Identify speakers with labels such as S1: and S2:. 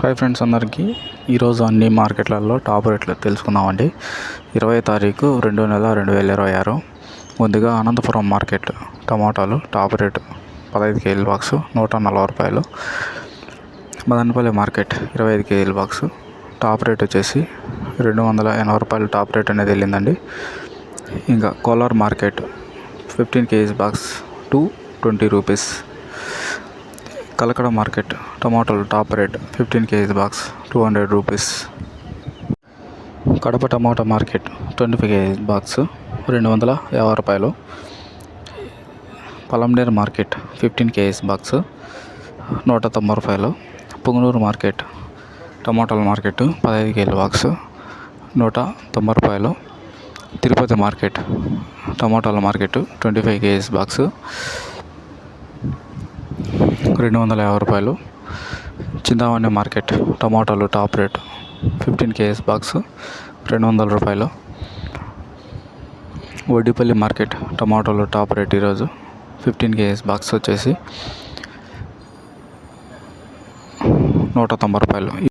S1: Hi friends అందరికీ ఈరోజు అన్ని మార్కెట్లలో టాప్ రేట్లు తెలుసుకుందామండి. 20 తారీఖు 2 నెల 2026. ముందుగా అనంతపురం మార్కెట్ టమాటాలు టాప్ రేటు 15 కేజీల బాక్సు 140 రూపాయలు. మదనపల్లి మార్కెట్ 25 కేజీల బాక్సు టాప్ రేట్ వచ్చేసి 280 రూపాయలు టాప్ రేట్ అనేది వెళ్ళిందండి. ఇంకా Kolar market 15 kgs box 220 rupees. Kalakada market టమాటాలు top rate 15 kgs box 200 rupees. Kadapa tomato market 25 kgs box 250 రూపాయలు. పలంనేరు మార్కెట్ 15 కేజీస్ బాక్స్ 190 రూపాయలు. పుంగనూరు మార్కెట్ టమాటాల మార్కెట్ 15 కేజీల బాక్స్ 190 రూపాయలు. తిరుపతి మార్కెట్ టమాటాల మార్కెట్ 25 కేజీస్ బాక్స్ 250 రూపాయలు. చింతామణి మార్కెట్ టమాటాలు టాప్ రేట్ 15 కేజీస్ బాక్స్ 200 రూపాయలు. వడ్డిపల్లి మార్కెట్ టమాటాలు టాప్ రేట్ ఈరోజు 15 కేజీస్ బాక్స్ వచ్చేసి 190 రూపాయలు.